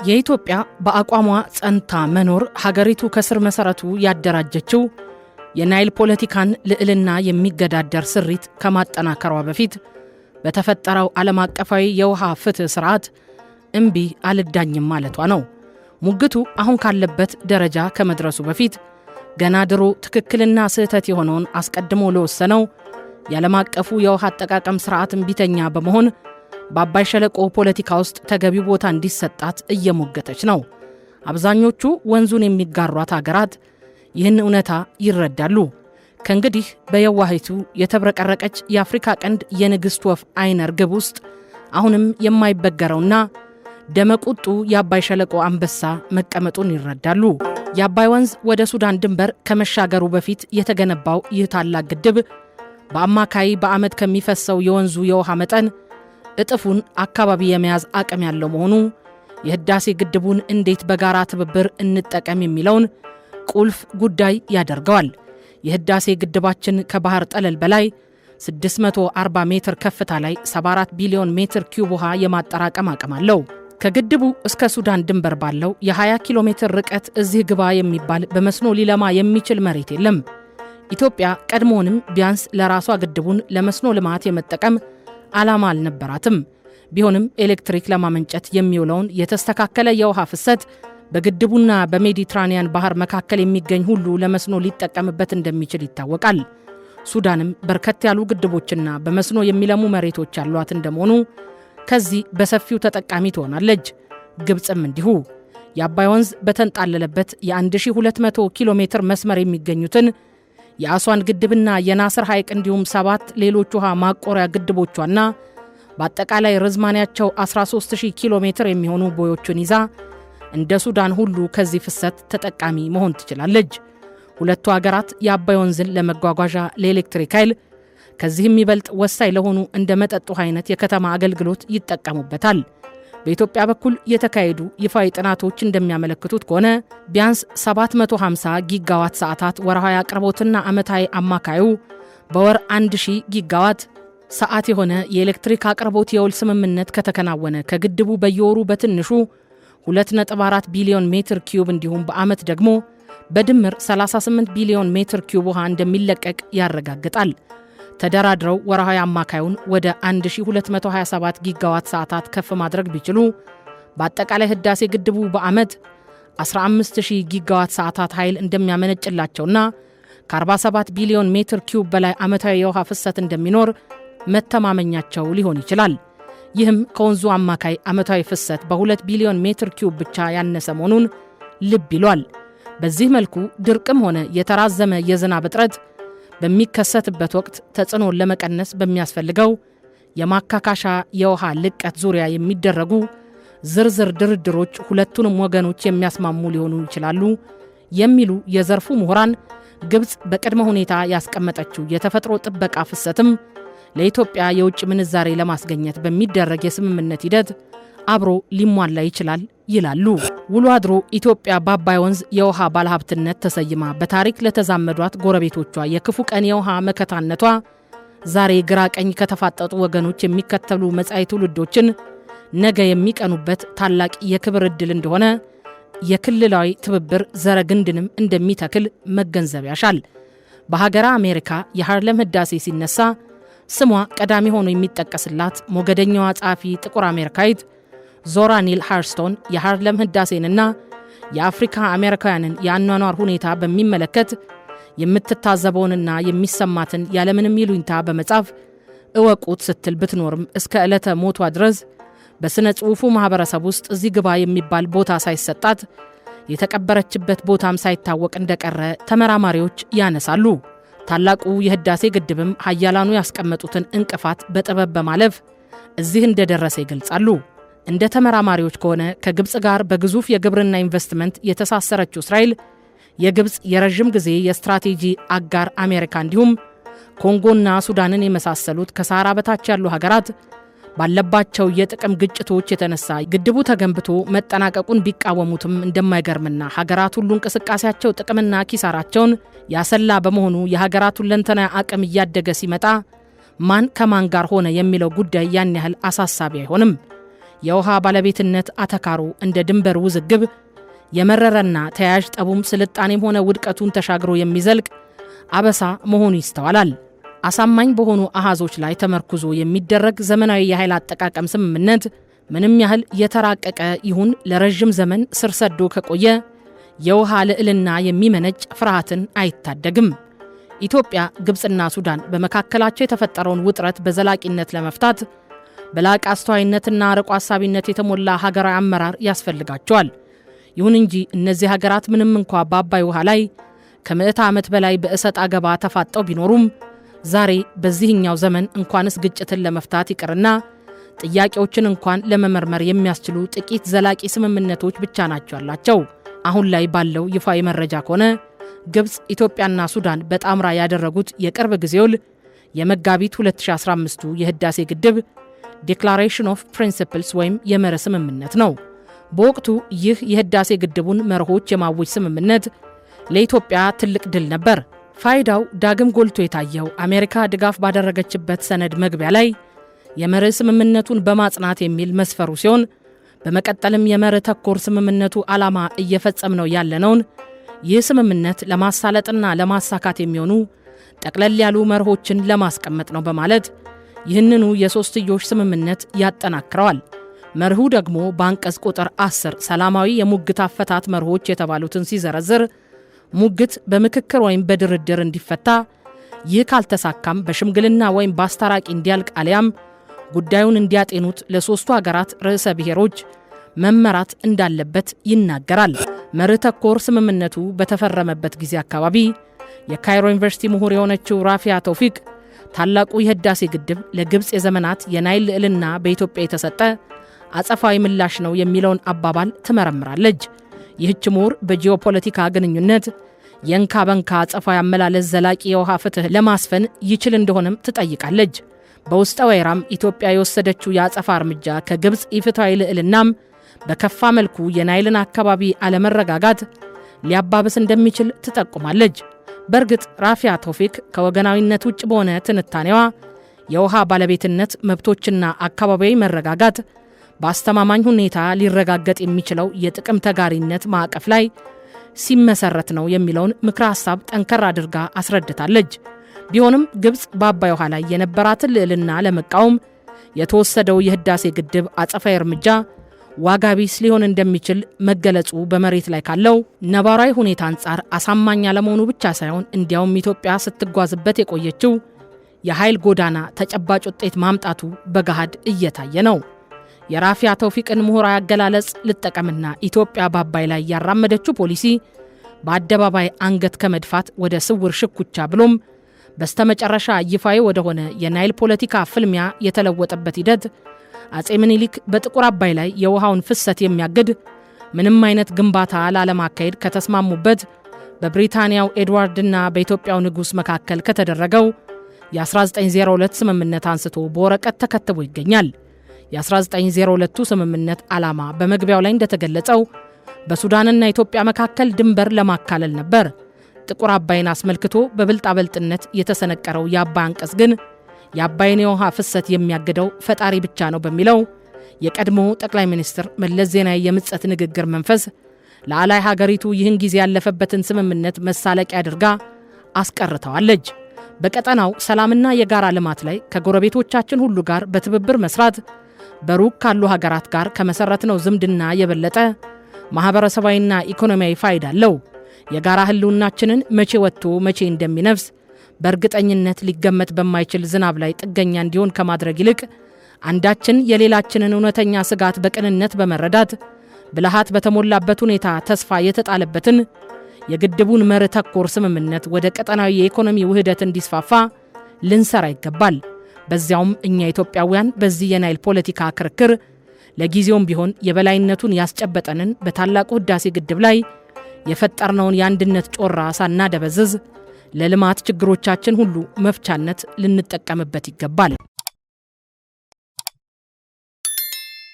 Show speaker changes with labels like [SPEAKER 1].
[SPEAKER 1] የኢትዮጵያ በአቋሟ ጸንታ መኖር ሀገሪቱ ከስር መሰረቱ ያደራጀችው የናይል ፖለቲካን ልዕልና የሚገዳደር ስሪት ከማጠናከሯ በፊት በተፈጠረው ዓለም አቀፋዊ የውሃ ፍትህ ስርዓት እምቢ አልዳኝም ማለቷ ነው። ሙግቱ አሁን ካለበት ደረጃ ከመድረሱ በፊት ገና ድሮ ትክክልና ስህተት የሆነውን አስቀድሞ ለወሰነው የዓለም አቀፉ የውሃ አጠቃቀም ስርዓት እምቢተኛ በመሆን በአባይ ሸለቆ ፖለቲካ ውስጥ ተገቢው ቦታ እንዲሰጣት እየሞገተች ነው። አብዛኞቹ ወንዙን የሚጋሯት ሀገራት ይህን እውነታ ይረዳሉ። ከእንግዲህ በየዋሂቱ የተብረቀረቀች የአፍሪካ ቀንድ የንግሥት ወፍ አይነ ርግብ ውስጥ አሁንም የማይበገረውና ደመቁጡ የአባይ ሸለቆ አንበሳ መቀመጡን ይረዳሉ። የአባይ ወንዝ ወደ ሱዳን ድንበር ከመሻገሩ በፊት የተገነባው ይህ ታላቅ ግድብ በአማካይ በዓመት ከሚፈሰው የወንዙ የውሃ መጠን እጥፉን አካባቢ የመያዝ አቅም ያለው መሆኑ የህዳሴ ግድቡን እንዴት በጋራ ትብብር እንጠቀም የሚለውን ቁልፍ ጉዳይ ያደርገዋል። የህዳሴ ግድባችን ከባህር ጠለል በላይ 640 ሜትር ከፍታ ላይ 74 ቢሊዮን ሜትር ኪዩብ ውሃ የማጠራቀም አቅም አለው። ከግድቡ እስከ ሱዳን ድንበር ባለው የ20 ኪሎ ሜትር ርቀት እዚህ ግባ የሚባል በመስኖ ሊለማ የሚችል መሬት የለም። ኢትዮጵያ ቀድሞውንም ቢያንስ ለራሷ ግድቡን ለመስኖ ልማት የመጠቀም ዓላማ አልነበራትም። ቢሆንም ኤሌክትሪክ ለማመንጨት የሚውለውን የተስተካከለ የውሃ ፍሰት በግድቡና በሜዲትራኒያን ባህር መካከል የሚገኝ ሁሉ ለመስኖ ሊጠቀምበት እንደሚችል ይታወቃል። ሱዳንም በርከት ያሉ ግድቦችና በመስኖ የሚለሙ መሬቶች ያሏት እንደመሆኑ ከዚህ በሰፊው ተጠቃሚ ትሆናለች። ግብፅም እንዲሁ። የአባይ ወንዝ በተንጣለለበት የ1200 ኪሎ ሜትር መስመር የሚገኙትን የአስዋን ግድብና የናስር ሐይቅ እንዲሁም 7 ሌሎች ውሃ ማቆሪያ ግድቦቿና በአጠቃላይ ርዝማኔያቸው 13000 ኪሎ ሜትር የሚሆኑ ቦዮችን ይዛ እንደ ሱዳን ሁሉ ከዚህ ፍሰት ተጠቃሚ መሆን ትችላለች። ሁለቱ ሀገራት የአባይ ወንዝን ለመጓጓዣ ለኤሌክትሪክ ኃይል ከዚህም የሚበልጥ ወሳኝ ለሆኑ እንደ መጠጥ ውሃ አይነት የከተማ አገልግሎት ይጠቀሙበታል። በኢትዮጵያ በኩል የተካሄዱ ይፋዊ ጥናቶች እንደሚያመለክቱት ከሆነ ቢያንስ 750 ጊጋዋት ሰዓታት ወርሃዊ አቅርቦትና ዓመታዊ አማካዩ በወር 1000 ጊጋዋት ሰዓት የሆነ የኤሌክትሪክ አቅርቦት የውል ስምምነት ከተከናወነ ከግድቡ በየወሩ በትንሹ 2.4 ቢሊዮን ሜትር ኪዩብ እንዲሁም በዓመት ደግሞ በድምር 38 ቢሊዮን ሜትር ኪዩብ ውሃ እንደሚለቀቅ ያረጋግጣል። ተደራድረው ወርሃዊ አማካዩን ወደ 1227 ጊጋዋት ሰዓታት ከፍ ማድረግ ቢችሉ በአጠቃላይ ህዳሴ ግድቡ በዓመት 15000 ጊጋዋት ሰዓታት ኃይል እንደሚያመነጭላቸውና ከ47 ቢሊዮን ሜትር ኪዩብ በላይ ዓመታዊ የውሃ ፍሰት እንደሚኖር መተማመኛቸው ሊሆን ይችላል። ይህም ከወንዙ አማካይ ዓመታዊ ፍሰት በ2 ቢሊዮን ሜትር ኪዩብ ብቻ ያነሰ መሆኑን ልብ ይሏል። በዚህ መልኩ ድርቅም ሆነ የተራዘመ የዝናብ እጥረት በሚከሰትበት ወቅት ተጽዕኖን ለመቀነስ በሚያስፈልገው የማካካሻ የውሃ ልቀት ዙሪያ የሚደረጉ ዝርዝር ድርድሮች ሁለቱንም ወገኖች የሚያስማሙ ሊሆኑ ይችላሉ የሚሉ የዘርፉ ምሁራን ግብፅ በቅድመ ሁኔታ ያስቀመጠችው የተፈጥሮ ጥበቃ ፍሰትም ለኢትዮጵያ የውጭ ምንዛሬ ለማስገኘት በሚደረግ የስምምነት ሂደት አብሮ ሊሟላ ይችላል ይላሉ። ውሎ አድሮ ኢትዮጵያ በአባይ ወንዝ የውሃ ባለሀብትነት ተሰይማ በታሪክ ለተዛመዷት ጎረቤቶቿ የክፉ ቀን የውሃ መከታነቷ ዛሬ ግራ ቀኝ ከተፋጠጡ ወገኖች የሚከተሉ መጻኢ ትውልዶችን ነገ የሚቀኑበት ታላቅ የክብር ዕድል እንደሆነ የክልላዊ ትብብር ዘረግንድንም እንደሚተክል መገንዘብ ያሻል። በሀገረ አሜሪካ የሃርለም ህዳሴ ሲነሳ ስሟ ቀዳሚ ሆኖ የሚጠቀስላት ሞገደኛዋ ጸሐፊ ጥቁር አሜሪካዊት ዞራ ኒል ሃርስቶን የሃርለም ህዳሴንና የአፍሪካ አሜሪካውያንን የአኗኗር ሁኔታ በሚመለከት የምትታዘበውንና የሚሰማትን ያለምንም ይሉኝታ በመጻፍ እወቁት ስትል ብትኖርም እስከ ዕለተ ሞቷ ድረስ በሥነ ጽሑፉ ማኅበረሰብ ውስጥ እዚህ ግባ የሚባል ቦታ ሳይሰጣት የተቀበረችበት ቦታም ሳይታወቅ እንደቀረ ተመራማሪዎች ያነሳሉ። ታላቁ የህዳሴ ግድብም ሀያላኑ ያስቀመጡትን እንቅፋት በጥበብ በማለፍ እዚህ እንደደረሰ ይገልጻሉ። እንደ ተመራማሪዎች ከሆነ ከግብፅ ጋር በግዙፍ የግብርና ኢንቨስትመንት የተሳሰረችው እስራኤል የግብፅ የረዥም ጊዜ የስትራቴጂ አጋር አሜሪካ እንዲሁም ኮንጎና ሱዳንን የመሳሰሉት ከሳህራ በታች ያሉ ሀገራት ባለባቸው የጥቅም ግጭቶች የተነሳ ግድቡ ተገንብቶ መጠናቀቁን ቢቃወሙትም እንደማይገርምና ሀገራት ሁሉ እንቅስቃሴያቸው ጥቅምና ኪሳራቸውን ያሰላ በመሆኑ የሀገራቱን ለንተና አቅም እያደገ ሲመጣ ማን ከማን ጋር ሆነ የሚለው ጉዳይ ያን ያህል አሳሳቢ አይሆንም። የውሃ ባለቤትነት አተካሮ እንደ ድንበር ውዝግብ የመረረና ተያያዥ ጠቡም ስልጣኔም ሆነ ውድቀቱን ተሻግሮ የሚዘልቅ አበሳ መሆኑ ይስተዋላል። አሳማኝ በሆኑ አሃዞች ላይ ተመርኩዞ የሚደረግ ዘመናዊ የኃይል አጠቃቀም ስምምነት ምንም ያህል የተራቀቀ ይሁን ለረጅም ዘመን ስር ሰዶ ከቆየ የውሃ ልዕልና የሚመነጭ ፍርሃትን አይታደግም። ኢትዮጵያ፣ ግብፅና ሱዳን በመካከላቸው የተፈጠረውን ውጥረት በዘላቂነት ለመፍታት በላቀ አስተዋይነትና አርቆ አሳቢነት የተሞላ ሀገራዊ አመራር ያስፈልጋቸዋል። ይሁን እንጂ እነዚህ ሀገራት ምንም እንኳ በአባይ ውሃ ላይ ከ100 ዓመት በላይ በእሰጥ አገባ ተፋጠው ቢኖሩም ዛሬ በዚህኛው ዘመን እንኳንስ ግጭትን ለመፍታት ይቅርና ጥያቄዎችን እንኳን ለመመርመር የሚያስችሉ ጥቂት ዘላቂ ስምምነቶች ብቻ ናቸው ያላቸው። አሁን ላይ ባለው ይፋዊ መረጃ ከሆነ ግብፅ፣ ኢትዮጵያና ሱዳን በጣምራ ያደረጉት የቅርብ ጊዜ ውል የመጋቢት 2015 የህዳሴ ግድብ ዲክላሬሽን ኦፍ ፕሪንሲፕልስ ወይም የመርህ ስምምነት ነው። በወቅቱ ይህ የህዳሴ ግድቡን መርሆች የማወጅ ስምምነት ለኢትዮጵያ ትልቅ ድል ነበር። ፋይዳው ዳግም ጎልቶ የታየው አሜሪካ ድጋፍ ባደረገችበት ሰነድ መግቢያ ላይ የመርህ ስምምነቱን በማጽናት የሚል መስፈሩ ሲሆን በመቀጠልም የመርህ ተኮር ስምምነቱ ዓላማ እየፈጸምነው ያለነውን ይህ ስምምነት ለማሳለጥና ለማሳካት የሚሆኑ ጠቅለል ያሉ መርሆችን ለማስቀመጥ ነው በማለት ይህንኑ የሶስትዮሽ ስምምነት ያጠናክረዋል። መርሁ ደግሞ በአንቀጽ ቁጥር 10 ሰላማዊ የሙግት አፈታት መርሆች የተባሉትን ሲዘረዝር ሙግት በምክክር ወይም በድርድር እንዲፈታ፣ ይህ ካልተሳካም በሽምግልና ወይም በአስታራቂ እንዲያልቅ አሊያም ጉዳዩን እንዲያጤኑት ለሶስቱ ሀገራት ርዕሰ ብሔሮች መመራት እንዳለበት ይናገራል። መርህ ተኮር ስምምነቱ በተፈረመበት ጊዜ አካባቢ የካይሮ ዩኒቨርሲቲ ምሁር የሆነችው ራፊያ ተውፊቅ ታላቁ የህዳሴ ግድብ ለግብፅ የዘመናት የናይል ልዕልና በኢትዮጵያ የተሰጠ አጸፋዊ ምላሽ ነው የሚለውን አባባል ትመረምራለች። ይህች ምሁር በጂኦፖለቲካ ግንኙነት የእንካ በንካ አጸፋዊ አመላለስ ዘላቂ የውሃ ፍትህ ለማስፈን ይችል እንደሆነም ትጠይቃለች። በውስጠ ወይራም ኢትዮጵያ የወሰደችው የአጸፋ እርምጃ ከግብፅ ኢፍትሐዊ ልዕልናም በከፋ መልኩ የናይልን አካባቢ አለመረጋጋት ሊያባብስ እንደሚችል ትጠቁማለች። በእርግጥ ራፊያ ተውፊቅ ከወገናዊነት ውጭ በሆነ ትንታኔዋ የውሃ ባለቤትነት መብቶችና አካባቢያዊ መረጋጋት በአስተማማኝ ሁኔታ ሊረጋገጥ የሚችለው የጥቅም ተጋሪነት ማዕቀፍ ላይ ሲመሰረት ነው የሚለውን ምክረ ሐሳብ ጠንከር አድርጋ አስረድታለች። ቢሆንም ግብፅ በአባይ ውሃ ላይ የነበራትን ልዕልና ለመቃወም የተወሰደው የህዳሴ ግድብ አጸፋዊ እርምጃ ዋጋ ቢስ ሊሆን እንደሚችል መገለጹ በመሬት ላይ ካለው ነባራዊ ሁኔታ አንጻር አሳማኝ አለመሆኑ ብቻ ሳይሆን እንዲያውም ኢትዮጵያ ስትጓዝበት የቆየችው የኃይል ጎዳና ተጨባጭ ውጤት ማምጣቱ በገሃድ እየታየ ነው። የራፊያ ተውፊቅን ምሁራዊ አገላለጽ ልጠቀምና ኢትዮጵያ በአባይ ላይ ያራመደችው ፖሊሲ በአደባባይ አንገት ከመድፋት ወደ ስውር ሽኩቻ ብሎም በስተመጨረሻ ይፋዊ ወደሆነ የናይል ፖለቲካ ፍልሚያ የተለወጠበት ሂደት አጼ ምኒልክ በጥቁር አባይ ላይ የውሃውን ፍሰት የሚያግድ ምንም አይነት ግንባታ ላለማካሄድ ከተስማሙበት በብሪታንያው ኤድዋርድና በኢትዮጵያው ንጉሥ መካከል ከተደረገው የ1902 ስምምነት አንስቶ በወረቀት ተከትቦ ይገኛል። የ1902ቱ ስምምነት ዓላማ በመግቢያው ላይ እንደተገለጸው በሱዳንና ኢትዮጵያ መካከል ድንበር ለማካለል ነበር። ጥቁር አባይን አስመልክቶ በብልጣበልጥነት የተሰነቀረው የአባይ አንቀጽ ግን የአባይን የውሃ ፍሰት የሚያግደው ፈጣሪ ብቻ ነው በሚለው የቀድሞ ጠቅላይ ሚኒስትር መለስ ዜናዊ የምጸት ንግግር መንፈስ ለአላይ ሀገሪቱ ይህን ጊዜ ያለፈበትን ስምምነት መሳለቂያ አድርጋ አስቀርተዋለች። በቀጠናው ሰላምና የጋራ ልማት ላይ ከጎረቤቶቻችን ሁሉ ጋር በትብብር መስራት በሩቅ ካሉ ሀገራት ጋር ከመሰረትነው ዝምድና የበለጠ ማህበረሰባዊና ኢኮኖሚያዊ ፋይዳ አለው። የጋራ ህልውናችንን መቼ ወጥቶ መቼ እንደሚነፍስ በእርግጠኝነት ሊገመት በማይችል ዝናብ ላይ ጥገኛ እንዲሆን ከማድረግ ይልቅ አንዳችን የሌላችንን እውነተኛ ስጋት በቅንነት በመረዳት ብልሃት በተሞላበት ሁኔታ ተስፋ የተጣለበትን የግድቡን መርህ ተኮር ስምምነት ወደ ቀጠናዊ የኢኮኖሚ ውህደት እንዲስፋፋ ልንሰራ ይገባል። በዚያውም እኛ ኢትዮጵያውያን በዚህ የናይል ፖለቲካ ክርክር ለጊዜውም ቢሆን የበላይነቱን ያስጨበጠንን በታላቁ ህዳሴ ግድብ ላይ የፈጠርነውን የአንድነት ጮራ ሳናደበዝዝ ለልማት ችግሮቻችን ሁሉ መፍቻነት ልንጠቀምበት ይገባል።